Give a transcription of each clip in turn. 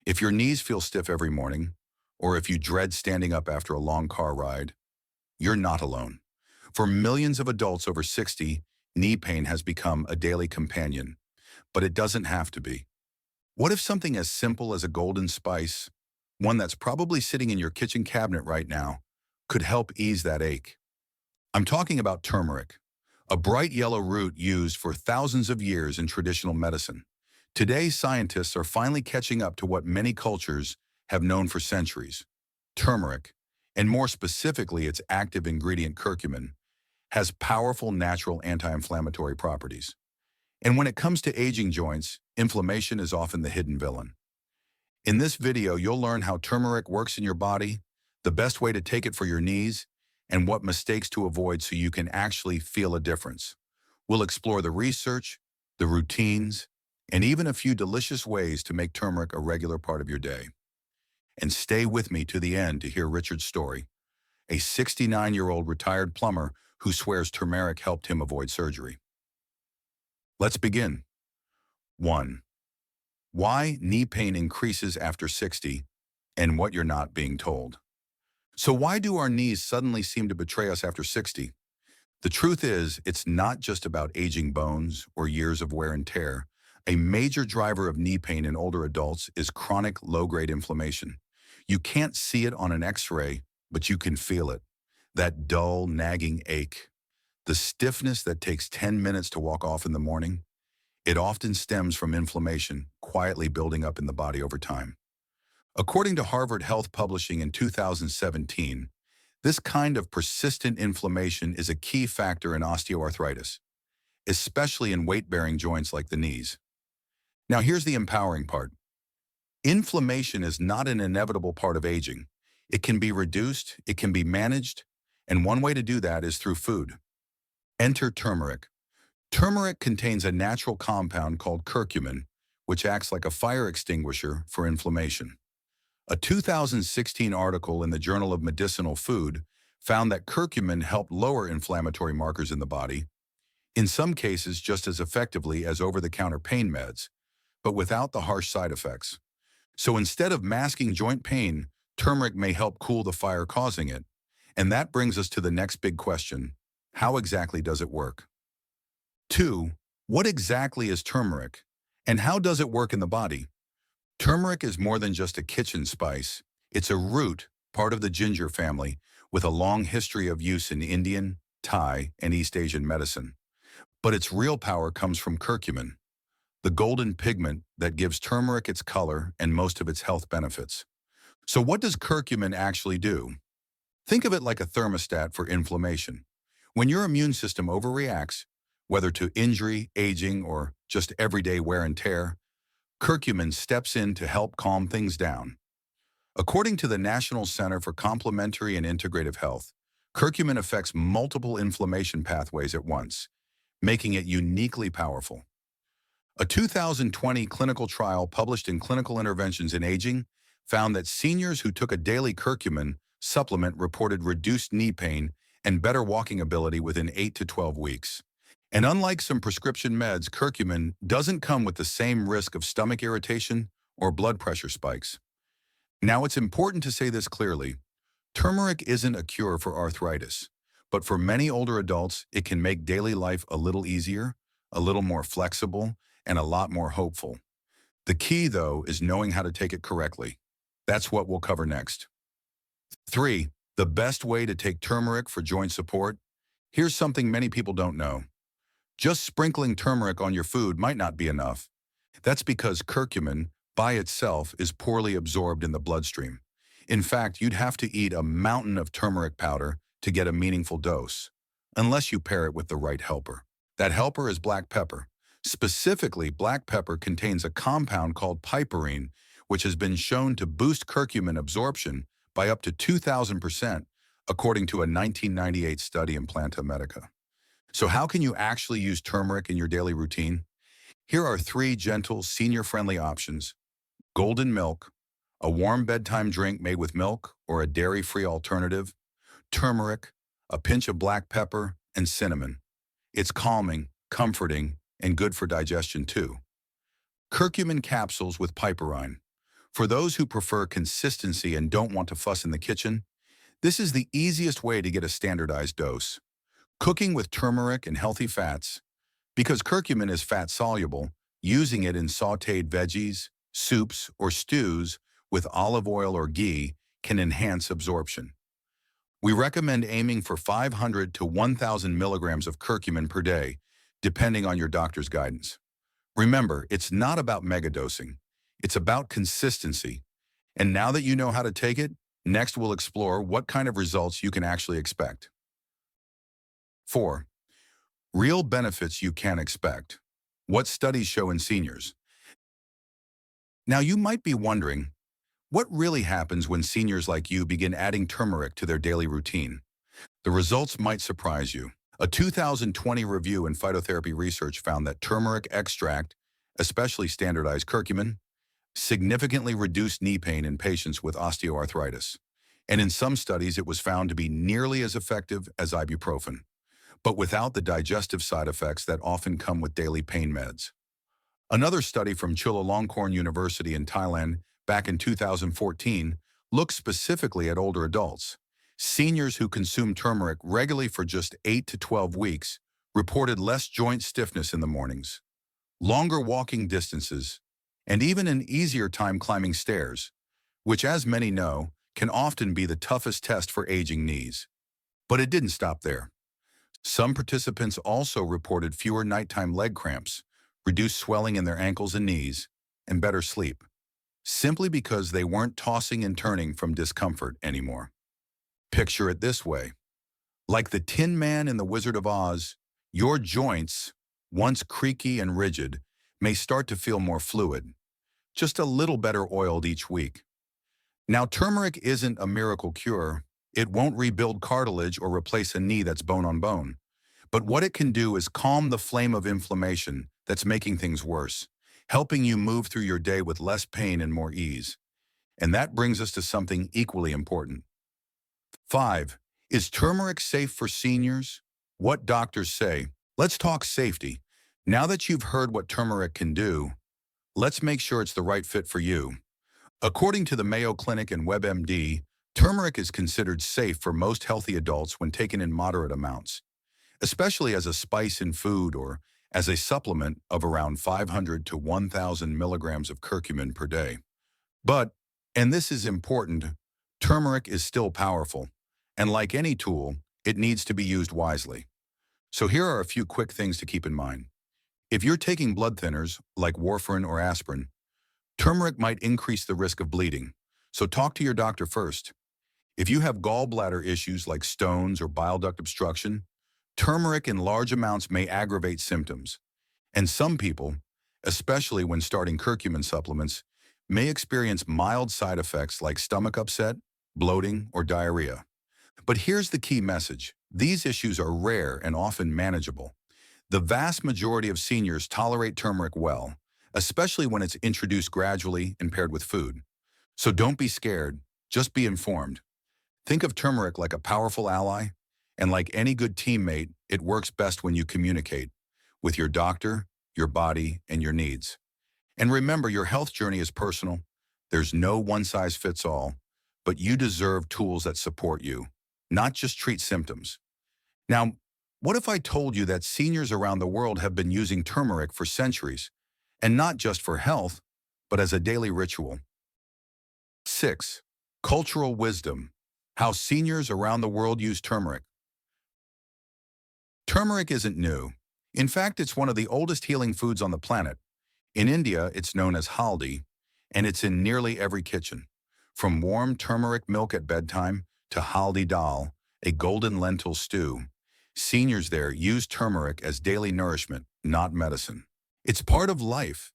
If your knees feel stiff every morning, or if you dread standing up after a long car ride, you're not alone. For millions of adults over 60, knee pain has become a daily companion, but it doesn't have to be. What if something as simple as a golden spice, one that's probably sitting in your kitchen cabinet right now, could help ease that ache? I'm talking about turmeric, a bright yellow root used for thousands of years in traditional medicine. Today, scientists are finally catching up to what many cultures have known for centuries. Turmeric, and more specifically its active ingredient curcumin, has powerful natural anti-inflammatory properties. And when it comes to aging joints, inflammation is often the hidden villain. In this video, you'll learn how turmeric works in your body, the best way to take it for your knees, and what mistakes to avoid so you can actually feel a difference. We'll explore the research, the routines, and even a few delicious ways to make turmeric a regular part of your day. And stay with me to the end to hear Richard's story, a 69-year-old retired plumber who swears turmeric helped him avoid surgery. Let's begin. 1. Why knee pain increases after 60 and what you're not being told. So why do our knees suddenly seem to betray us after 60? The truth is, it's not just about aging bones or years of wear and tear. A major driver of knee pain in older adults is chronic low-grade inflammation. You can't see it on an X-ray, but you can feel it. That dull, nagging ache. The stiffness that takes 10 minutes to walk off in the morning. It often stems from inflammation quietly building up in the body over time. According to Harvard Health Publishing in 2017, this kind of persistent inflammation is a key factor in osteoarthritis, especially in weight-bearing joints like the knees. Now here's the empowering part. Inflammation is not an inevitable part of aging. It can be reduced, it can be managed, and one way to do that is through food. Enter turmeric. Turmeric contains a natural compound called curcumin, which acts like a fire extinguisher for inflammation. A 2016 article in the Journal of Medicinal Food found that curcumin helped lower inflammatory markers in the body, in some cases just as effectively as over-the-counter pain meds, but without the harsh side effects. So instead of masking joint pain, turmeric may help cool the fire causing it. And that brings us to the next big question. How exactly does it work? 2. What exactly is turmeric? And how does it work in the body? Turmeric is more than just a kitchen spice. It's a root, part of the ginger family, with a long history of use in Indian, Thai, and East Asian medicine. But its real power comes from curcumin, the golden pigment that gives turmeric its color and most of its health benefits. So what does curcumin actually do? Think of it like a thermostat for inflammation. When your immune system overreacts, whether to injury, aging, or just everyday wear and tear, curcumin steps in to help calm things down. According to the National Center for Complementary and Integrative Health, curcumin affects multiple inflammation pathways at once, making it uniquely powerful. A 2020 clinical trial published in Clinical Interventions in Aging found that seniors who took a daily curcumin supplement reported reduced knee pain and better walking ability within 8 to 12 weeks. And unlike some prescription meds, curcumin doesn't come with the same risk of stomach irritation or blood pressure spikes. Now, it's important to say this clearly. Turmeric isn't a cure for arthritis, but for many older adults, it can make daily life a little easier, a little more flexible, and a lot more hopeful. The key, though, is knowing how to take it correctly. That's what we'll cover next. 3. The best way to take turmeric for joint support. Here's something many people don't know. Just sprinkling turmeric on your food might not be enough. That's because curcumin, by itself, is poorly absorbed in the bloodstream. In fact, you'd have to eat a mountain of turmeric powder to get a meaningful dose, unless you pair it with the right helper. That helper is black pepper. Specifically, black pepper contains a compound called piperine, which has been shown to boost curcumin absorption by up to 2,000%, according to a 1998 study in Planta Medica. So how can you actually use turmeric in your daily routine? Here are 3 gentle, senior-friendly options. Golden milk, a warm bedtime drink made with milk or a dairy-free alternative. Turmeric, a pinch of black pepper, and cinnamon. It's calming, comforting, and good for digestion too. Curcumin capsules with piperine. For those who prefer consistency and don't want to fuss in the kitchen, this is the easiest way to get a standardized dose. Cooking with turmeric and healthy fats. Because curcumin is fat-soluble, using it in sautéed veggies, soups, or stews with olive oil or ghee can enhance absorption. We recommend aiming for 500 to 1,000 milligrams of curcumin per day, depending on your doctor's guidance. Remember, it's not about megadosing. It's about consistency. And now that you know how to take it, next we'll explore what kind of results you can actually expect. 4. Real benefits you can expect. What studies show in seniors? Now you might be wondering, what really happens when seniors like you begin adding turmeric to their daily routine? The results might surprise you. A 2020 review in phytotherapy research found that turmeric extract, especially standardized curcumin, significantly reduced knee pain in patients with osteoarthritis. And in some studies, it was found to be nearly as effective as ibuprofen, but without the digestive side effects that often come with daily pain meds. Another study from Chulalongkorn University in Thailand back in 2014 looked specifically at older adults. Seniors who consumed turmeric regularly for just 8 to 12 weeks reported less joint stiffness in the mornings, longer walking distances, and even an easier time climbing stairs, which, as many know, can often be the toughest test for aging knees. But it didn't stop there. Some participants also reported fewer nighttime leg cramps, reduced swelling in their ankles and knees, and better sleep, simply because they weren't tossing and turning from discomfort anymore. Picture it this way. Like the Tin Man in The Wizard of Oz, your joints, once creaky and rigid, may start to feel more fluid, just a little better oiled each week. Now, turmeric isn't a miracle cure. It won't rebuild cartilage or replace a knee that's bone on bone. But what it can do is calm the flame of inflammation that's making things worse, helping you move through your day with less pain and more ease. And that brings us to something equally important. 5. Is turmeric safe for seniors? What doctors say. Let's talk safety. Now that you've heard what turmeric can do, let's make sure it's the right fit for you. According to the Mayo Clinic and WebMD, turmeric is considered safe for most healthy adults when taken in moderate amounts, especially as a spice in food or as a supplement of around 500 to 1,000 milligrams of curcumin per day. But, and this is important, turmeric is still powerful, and like any tool, it needs to be used wisely. So here are a few quick things to keep in mind. If you're taking blood thinners, like warfarin or aspirin, turmeric might increase the risk of bleeding, so talk to your doctor first. If you have gallbladder issues like stones or bile duct obstruction, turmeric in large amounts may aggravate symptoms. And some people, especially when starting curcumin supplements, may experience mild side effects like stomach upset, bloating, or diarrhea. But here's the key message. These issues are rare and often manageable. The vast majority of seniors tolerate turmeric well, especially when it's introduced gradually and paired with food. So don't be scared, just be informed. Think of turmeric like a powerful ally, and like any good teammate, it works best when you communicate with your doctor, your body, and your needs. And remember, your health journey is personal. There's no one-size-fits-all, but you deserve tools that support you, not just treat symptoms. Now, what if I told you that seniors around the world have been using turmeric for centuries, and not just for health, but as a daily ritual? 6. Cultural wisdom. How seniors around the world use turmeric. Turmeric isn't new. In fact, it's one of the oldest healing foods on the planet. In India, it's known as haldi, and it's in nearly every kitchen. From warm turmeric milk at bedtime to haldi dal, a golden lentil stew, seniors there use turmeric as daily nourishment, not medicine. It's part of life,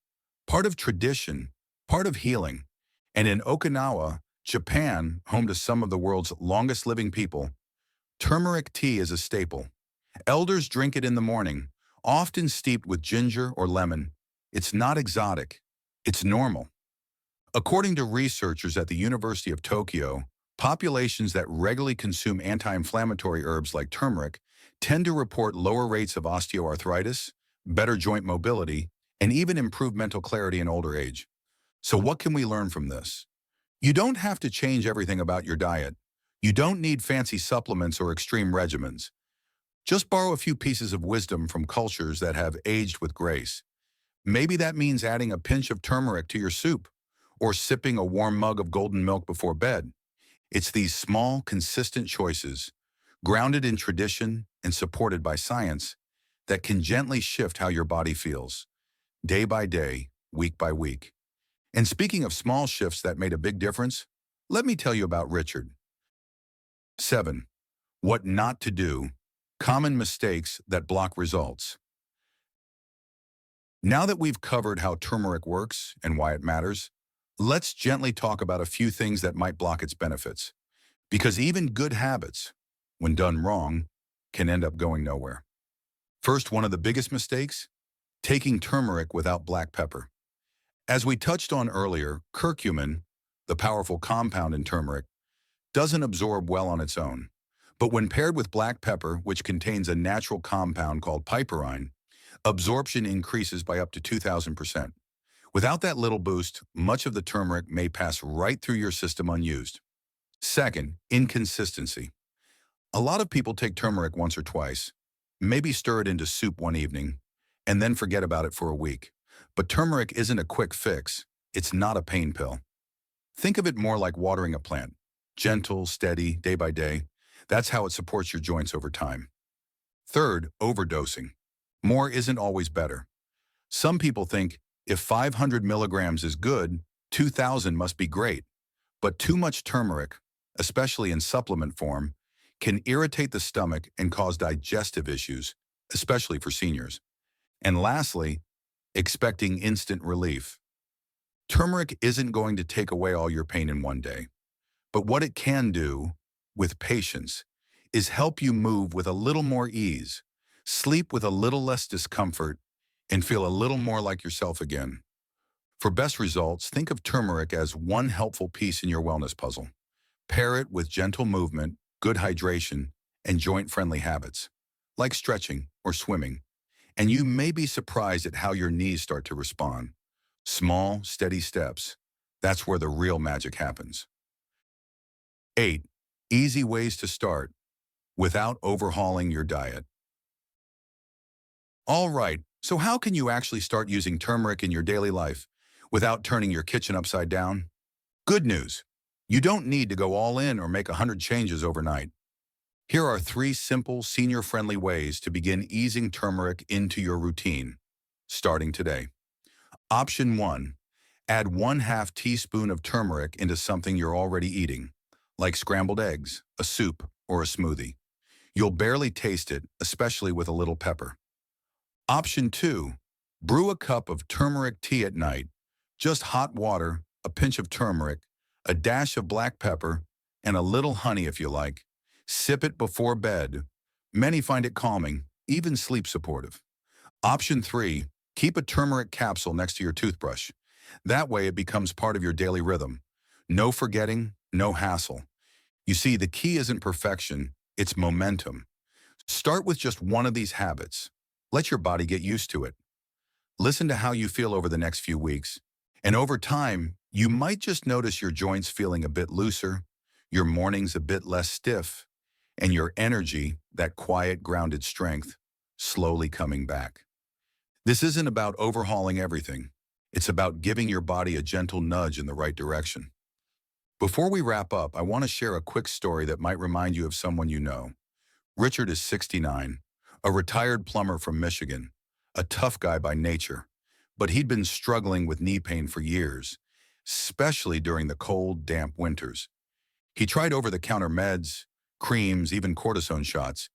part of tradition, part of healing. And in Okinawa, Japan, home to some of the world's longest living people, turmeric tea is a staple. Elders drink it in the morning, often steeped with ginger or lemon. It's not exotic, it's normal. According to researchers at the University of Tokyo, populations that regularly consume anti-inflammatory herbs like turmeric tend to report lower rates of osteoarthritis, better joint mobility, and even improved mental clarity in older age. So what can we learn from this? You don't have to change everything about your diet. You don't need fancy supplements or extreme regimens. Just borrow a few pieces of wisdom from cultures that have aged with grace. Maybe that means adding a pinch of turmeric to your soup or sipping a warm mug of golden milk before bed. It's these small, consistent choices, grounded in tradition and supported by science, that can gently shift how your body feels, day by day, week by week. And speaking of small shifts that made a big difference, let me tell you about Richard. 7. What not to do. Common mistakes that block results. Now that we've covered how turmeric works and why it matters, let's gently talk about a few things that might block its benefits. Because even good habits, when done wrong, can end up going nowhere. First, one of the biggest mistakes, taking turmeric without black pepper. As we touched on earlier, curcumin, the powerful compound in turmeric, doesn't absorb well on its own. But when paired with black pepper, which contains a natural compound called piperine, absorption increases by up to 2,000%. Without that little boost, much of the turmeric may pass right through your system unused. Second, inconsistency. A lot of people take turmeric once or twice, maybe stir it into soup one evening, and then forget about it for a week. But turmeric isn't a quick fix. It's not a pain pill. Think of it more like watering a plant. Gentle, steady, day by day. That's how it supports your joints over time. Third, overdosing. More isn't always better. Some people think if 500 milligrams is good, 2,000 must be great. But too much turmeric, especially in supplement form, can irritate the stomach and cause digestive issues, especially for seniors. And lastly, expecting instant relief. Turmeric isn't going to take away all your pain in one day, but what it can do, with patience, is help you move with a little more ease, sleep with a little less discomfort, and feel a little more like yourself again. For best results, think of turmeric as one helpful piece in your wellness puzzle. Pair it with gentle movement, good hydration, and joint-friendly habits, like stretching or swimming, and you may be surprised at how your knees start to respond. Small, steady steps. That's where the real magic happens. 8. Easy ways to start without overhauling your diet. All right, so how can you actually start using turmeric in your daily life without turning your kitchen upside down? Good news. You don't need to go all in or make 100 changes overnight. Here are 3 simple, senior-friendly ways to begin easing turmeric into your routine, starting today. Option 1. Add 1/2 teaspoon of turmeric into something you're already eating, like scrambled eggs, a soup, or a smoothie. You'll barely taste it, especially with a little pepper. Option 2. Brew a cup of turmeric tea at night. Just hot water, a pinch of turmeric, a dash of black pepper, and a little honey if you like. Sip it before bed. Many find it calming, even sleep supportive. Option 3. Keep a turmeric capsule next to your toothbrush. That way it becomes part of your daily rhythm. No forgetting, no hassle. You see, the key isn't perfection, it's momentum. Start with just one of these habits. Let your body get used to it. Listen to how you feel over the next few weeks. And over time, you might just notice your joints feeling a bit looser, your mornings a bit less stiff, and your energy, that quiet, grounded strength, slowly coming back. This isn't about overhauling everything. It's about giving your body a gentle nudge in the right direction. Before we wrap up, I want to share a quick story that might remind you of someone you know. Richard is 69, a retired plumber from Michigan, a tough guy by nature, but he'd been struggling with knee pain for years, especially during the cold, damp winters. He tried over-the-counter meds, creams, even cortisone shots,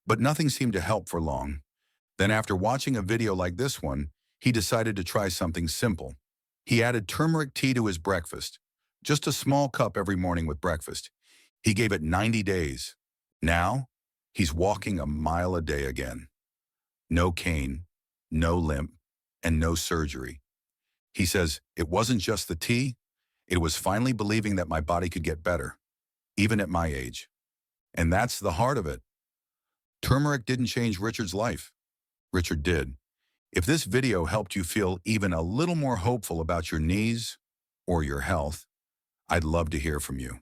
but nothing seemed to help for long. Then after watching a video like this one, he decided to try something simple. He added turmeric tea to his breakfast, just a small cup every morning with breakfast. He gave it 90 days. Now, he's walking a mile a day again. No cane, no limp, and no surgery. He says, it wasn't just the tea, it was finally believing that my body could get better, even at my age. And that's the heart of it. Turmeric didn't change Richard's life. Richard did. If this video helped you feel even a little more hopeful about your knees, or your health, I'd love to hear from you.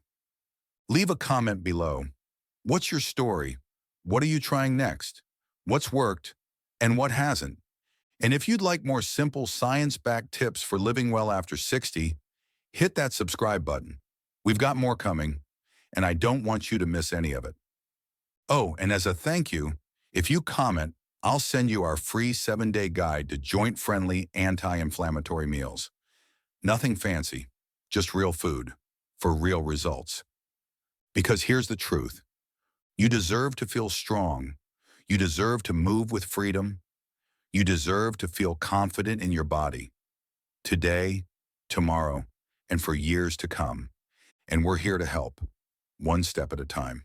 Leave a comment below. What's your story? What are you trying next? What's worked and what hasn't? And if you'd like more simple science-backed tips for living well after 60, hit that subscribe button. We've got more coming, and I don't want you to miss any of it. Oh, and as a thank you, if you comment, I'll send you our free 7-day guide to joint-friendly anti-inflammatory meals. Nothing fancy, just real food for real results. Because here's the truth. You deserve to feel strong. You deserve to move with freedom. You deserve to feel confident in your body. Today, tomorrow, and for years to come. And we're here to help, one step at a time.